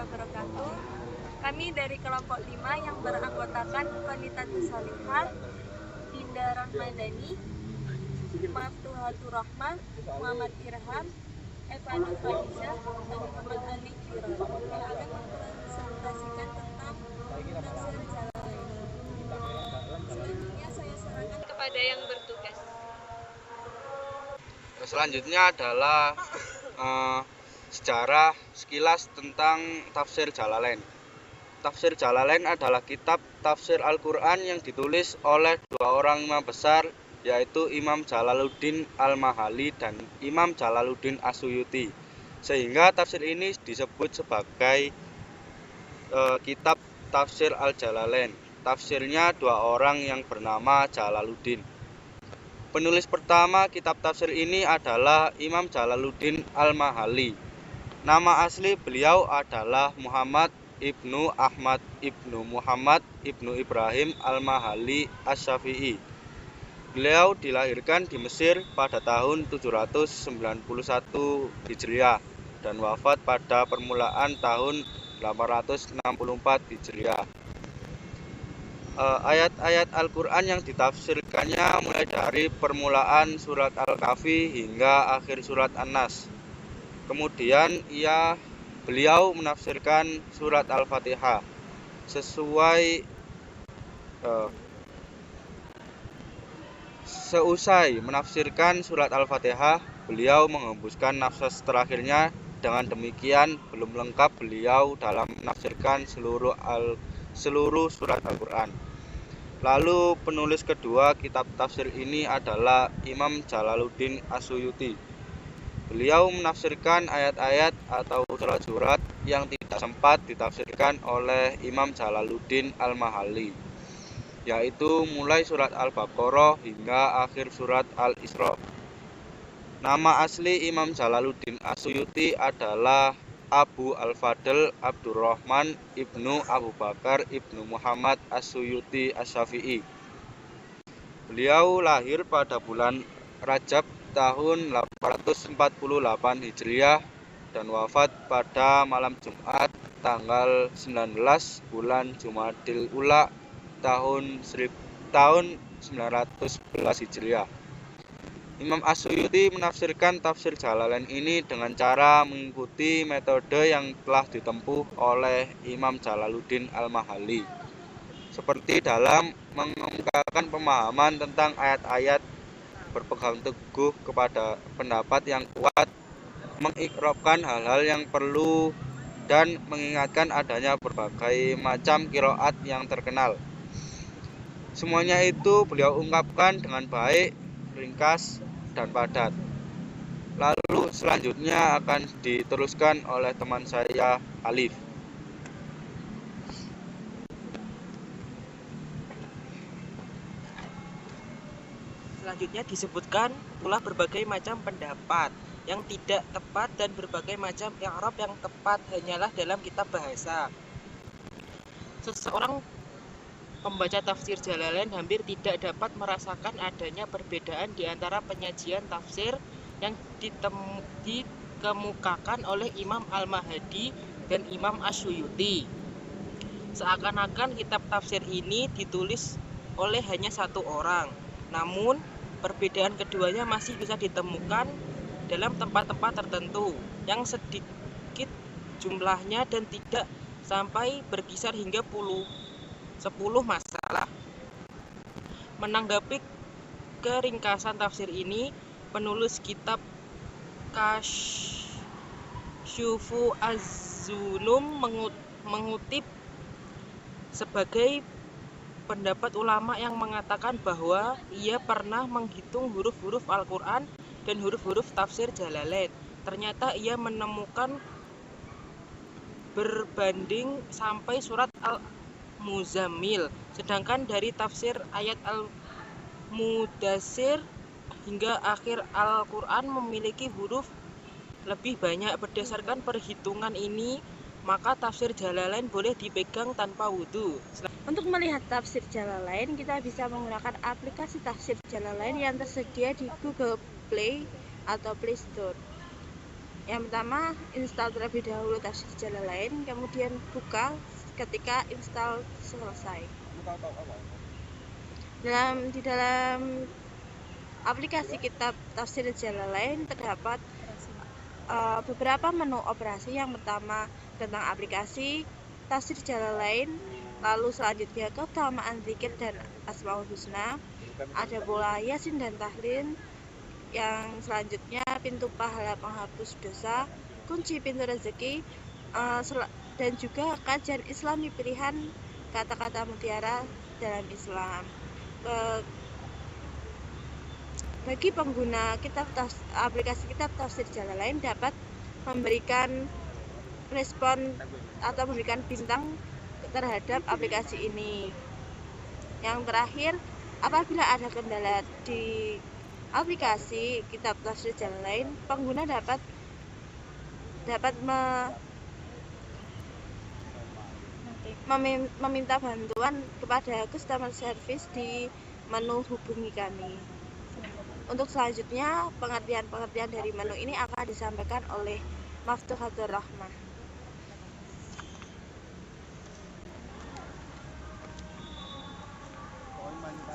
wabarakatuh. Kami dari kelompok 5 yang beranggotakan Qanitatus Salihah, Dinda Rahmadani, Maftuhatur Rahmah, Muhammad Irham, Evanu Fadizah, dan Muhammad Ali Jiran yang akan mempresentasikan tentang tafsir Jalalain. Selanjutnya saya serahkan kepada yang bertugas. Selanjutnya adalah sejarah sekilas tentang tafsir Jalalain. Tafsir Jalalain adalah kitab tafsir Al-Quran yang ditulis oleh dua orang imam besar, yaitu Imam Jalaluddin Al-Mahalli dan Imam Jalaluddin As-Suyuti. Sehingga tafsir ini disebut sebagai kitab tafsir Al-Jalalain. Tafsirnya dua orang yang bernama Jalaluddin. Penulis pertama kitab tafsir ini adalah Imam Jalaluddin Al-Mahalli. Nama asli beliau adalah Muhammad Ibnu Ahmad Ibnu Muhammad Ibnu Ibrahim Al-Mahalli Asy-Syafi'i. Beliau dilahirkan di Mesir pada tahun 791 Hijriah dan wafat pada permulaan tahun 864 Hijriah. Ayat-ayat Al-Quran yang ditafsirkannya mulai dari permulaan surat Al-Kahfi hingga akhir surat An-Nas. Kemudian beliau menafsirkan surat Al-Fatihah. Seusai menafsirkan surat Al-Fatihah, beliau menghembuskan nafas terakhirnya. Dengan demikian, belum lengkap beliau dalam menafsirkan seluruh surat Al-Quran. Lalu penulis kedua kitab tafsir ini adalah Imam Jalaluddin As-Suyuti. Beliau menafsirkan ayat-ayat atau surat-surat yang tidak sempat ditafsirkan oleh Imam Jalaluddin Al-Mahalli, yaitu mulai surat Al-Baqarah hingga akhir surat Al-Isra. Nama asli Imam Jalaluddin As-Suyuti adalah Abu Al-Fadl Abdurrahman Ibnu Abu Bakar Ibnu Muhammad As-Suyuti Asy-Syafi'i. Beliau lahir pada bulan Rajab tahun 848 Hijriah dan wafat pada malam Jumat tanggal 19 bulan Jumadil Ula tahun 911 Hijriah. Imam As-Suyuti menafsirkan tafsir Jalalain ini dengan cara mengikuti metode yang telah ditempuh oleh Imam Jalaluddin Al-Mahalli, seperti dalam mengemukakan pemahaman tentang ayat-ayat, berpegang teguh kepada pendapat yang kuat, mengikrarkan hal-hal yang perlu, dan mengingatkan adanya berbagai macam qiraat yang terkenal. Semuanya itu beliau ungkapkan dengan baik, ringkas, dan padat. Lalu selanjutnya akan diteruskan oleh teman saya, Alif. Selanjutnya disebutkan pula berbagai macam pendapat yang tidak tepat dan berbagai macam i'rab yang tepat hanyalah dalam kitab bahasa. Seseorang pembaca tafsir Jalalain hampir tidak dapat merasakan adanya perbedaan di antara penyajian tafsir yang dikemukakan oleh Imam Al-Mahdi dan Imam As-Suyuti. Seakan-akan kitab tafsir ini ditulis oleh hanya satu orang. Namun, perbedaan keduanya masih bisa ditemukan dalam tempat-tempat tertentu yang sedikit jumlahnya dan tidak sampai berkisar hingga 10 masalah. Menanggapi keringkasan tafsir ini, penulis kitab Kasyfu Az-Zulum mengutip sebagai pendapat ulama yang mengatakan bahwa ia pernah menghitung huruf-huruf Al-Quran dan huruf-huruf tafsir Jalalain. Ternyata ia menemukan berbanding sampai surat Al-Muzammil, sedangkan dari tafsir ayat Al-Mudassir hingga akhir Al-Quran memiliki huruf lebih banyak. Berdasarkan perhitungan ini, maka tafsir Jalalain boleh dipegang tanpa wudhu. Untuk melihat tafsir Jalalain, kita bisa menggunakan aplikasi tafsir Jalalain yang tersedia di Google Play atau Play Store. Yang pertama, install terlebih dahulu tafsir Jalalain, kemudian buka ketika install selesai. Di dalam aplikasi kitab tafsir Jalalain terdapat beberapa menu operasi. Yang pertama tentang aplikasi tafsir Jalalain, lalu selanjutnya keutamaan zikir dan asmaul husna, ada pula yasin dan tahlil. Yang selanjutnya pintu pahala penghapus dosa, kunci pintu rezeki, dan juga kajian Islami pilihan kata-kata mutiara dalam Islam. Bagi pengguna aplikasi kitab tafsir Jalalain dapat memberikan respon atau memberikan bintang terhadap aplikasi ini. Yang terakhir, apabila ada kendala di aplikasi kitab tafsir Jalalain, pengguna dapat meminta bantuan kepada customer service di menu hubungi kami. Untuk selanjutnya, pengertian dari menu ini akan disampaikan oleh Maftuhatur Rahmah.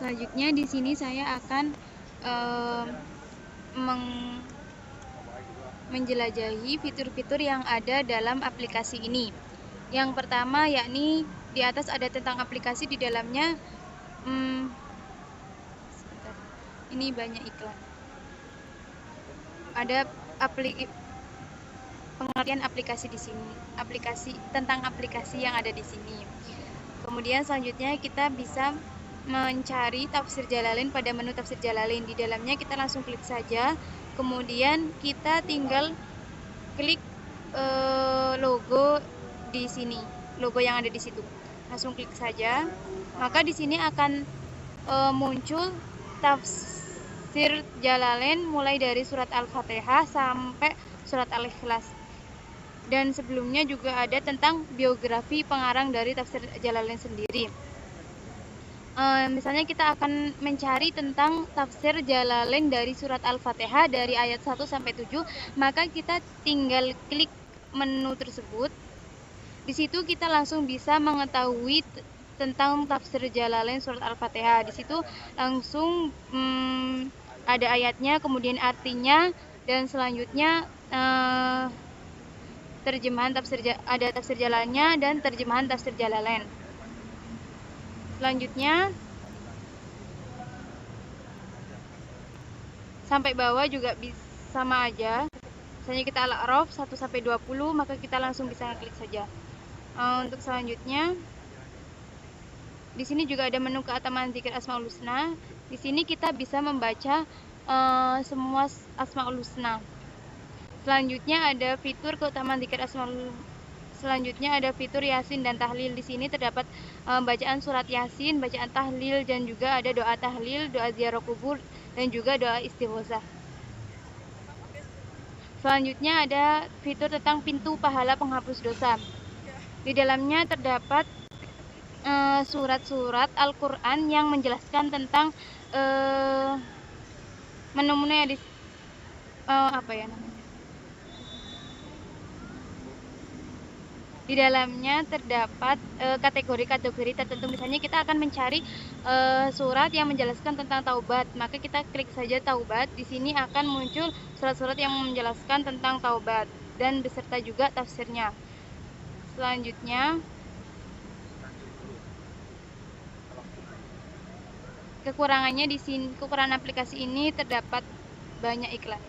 Selanjutnya di sini saya akan menjelajahi fitur-fitur yang ada dalam aplikasi ini. Yang pertama yakni di atas ada tentang aplikasi, di dalamnya ini banyak iklan. Ada pengertian aplikasi di sini, tentang aplikasi yang ada di sini. Kemudian selanjutnya kita bisa mencari tafsir Jalalain pada menu tafsir Jalalain. Di dalamnya kita langsung klik saja, kemudian kita tinggal klik logo di sini, logo yang ada di situ. Langsung klik saja, maka di sini akan muncul tafsir Jalalain mulai dari surat Al-Fatihah sampai surat Al-Ikhlas. Dan sebelumnya juga ada tentang biografi pengarang dari tafsir Jalalain sendiri. Misalnya kita akan mencari tentang tafsir Jalalain dari surat Al-Fatihah dari ayat 1 sampai 7, maka kita tinggal klik menu tersebut. Di situ kita langsung bisa mengetahui tentang tafsir Jalalain surat Al-Fatihah. Di situ langsung ada ayatnya, kemudian artinya, dan selanjutnya terjemahan ada tafsir Jalalainnya dan terjemahan tafsir Jalalain. Selanjutnya sampai bawah juga sama aja. Misalnya kita Al-A'raf 1 sampai 20, maka kita langsung bisa klik saja. Untuk selanjutnya di sini juga ada menu keutamaan zikir Asmaul Husna. Di sini kita bisa membaca semua Asmaul Husna. Selanjutnya ada fitur keutamaan zikir Asmaul. Selanjutnya ada fitur Yasin dan Tahlil. Di sini terdapat bacaan surat Yasin, bacaan tahlil, dan juga ada doa tahlil, doa ziarah kubur, dan juga doa istighosah. Selanjutnya ada fitur tentang pintu pahala penghapus dosa. Di dalamnya terdapat surat-surat Al-Quran yang menjelaskan tentang menu-menu yang di dalamnya terdapat kategori-kategori tertentu. Misalnya kita akan mencari surat yang menjelaskan tentang taubat, maka kita klik saja taubat. Di sini akan muncul surat-surat yang menjelaskan tentang taubat dan beserta juga tafsirnya. Selanjutnya kekurangannya di sini, kekurangan aplikasi ini terdapat banyak iklan.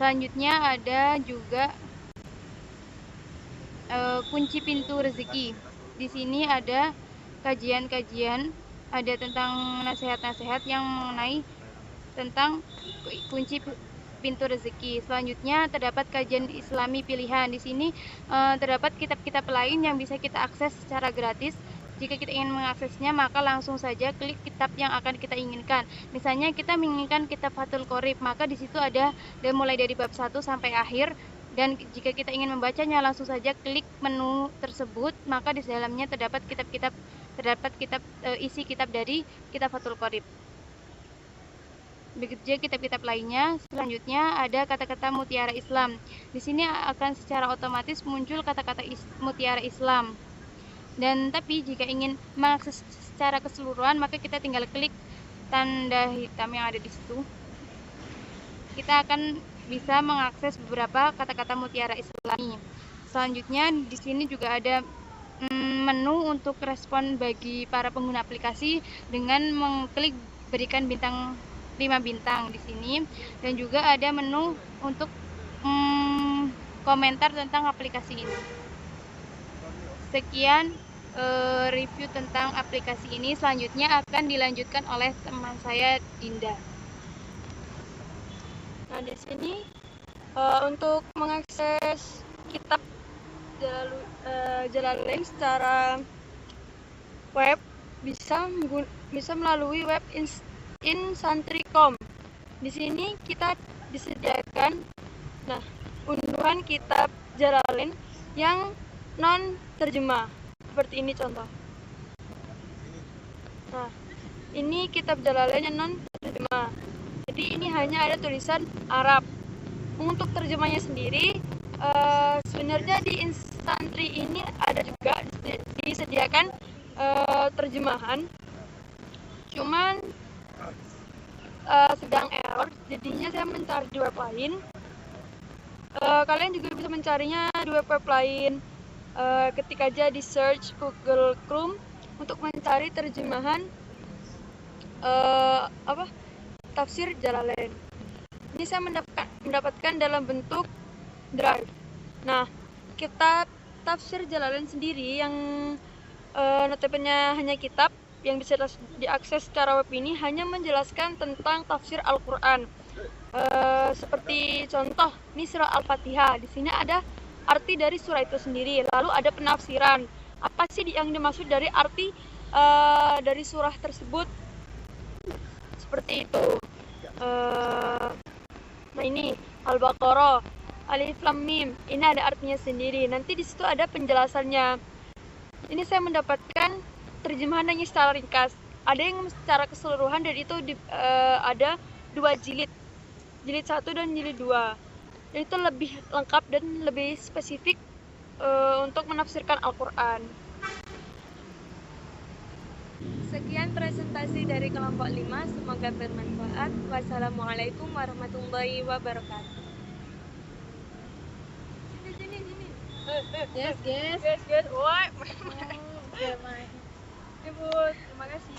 Selanjutnya ada juga kunci pintu rezeki. Di sini ada kajian-kajian, ada tentang nasihat-nasihat yang mengenai tentang kunci pintu rezeki. Selanjutnya terdapat kajian Islami pilihan. Di sini terdapat kitab-kitab lain yang bisa kita akses secara gratis. Jika kita ingin mengaksesnya, maka langsung saja klik kitab yang akan kita inginkan. Misalnya kita menginginkan kitab Fathul Qorib, maka di situ ada mulai dari bab 1 sampai akhir. Dan jika kita ingin membacanya, langsung saja klik menu tersebut, maka di dalamnya terdapat isi kitab dari kitab Fathul Qorib. Begitu juga kitab-kitab lainnya. Selanjutnya ada kata-kata mutiara Islam. Di sini akan secara otomatis muncul kata-kata mutiara Islam. Dan tapi jika ingin mengakses secara keseluruhan, maka kita tinggal klik tanda hitam yang ada di situ. Kita akan bisa mengakses beberapa kata-kata mutiara Islami. Selanjutnya di sini juga ada menu untuk respon bagi para pengguna aplikasi dengan mengklik berikan bintang 5 bintang di sini, dan juga ada menu untuk komentar tentang aplikasi ini. Sekian review tentang aplikasi ini. Selanjutnya akan dilanjutkan oleh teman saya, Dinda. Nah, di sini untuk mengakses kitab Jalalain secara web bisa melalui web Insantri.com. Di sini kita disediakan unduhan kitab Jalalain yang non terjemah. Seperti ini contoh. Nah, ini kitab Jalalain yang non terjemah. Jadi ini hanya ada tulisan Arab. Untuk terjemahnya sendiri, sebenarnya di Insantri ini ada juga disediakan terjemahan, cuman sedang error, jadinya saya mencari di web lain. Kalian juga bisa mencarinya di web lain, ketik aja di search Google Chrome untuk mencari terjemahan tafsir Jalalain. Ini saya mendapatkan dalam bentuk drive. Nah, kitab tafsir Jalalain sendiri yang notabene hanya kitab yang bisa diakses secara web ini hanya menjelaskan tentang tafsir Al-Quran. Seperti contoh, ini surah Al-Fatihah. Di sini ada arti dari surah itu sendiri. Lalu ada penafsiran. Apa sih yang dimaksud dari arti dari surah tersebut? Seperti itu. Nah, ini Al-Baqarah, Alif Lam Mim. Ini ada artinya sendiri. Nanti di situ ada penjelasannya. Ini saya mendapatkan terjemahannya secara ringkas. Ada yang secara keseluruhan, dan itu ada 2 jilid. Jilid 1 dan jilid 2. Dan itu lebih lengkap dan lebih spesifik untuk menafsirkan Al-Quran. Sekian presentasi dari kelompok 5, semoga bermanfaat. Wassalamualaikum warahmatullahi wabarakatuh. Sini. Yes. Woi. Ibu, terima kasih.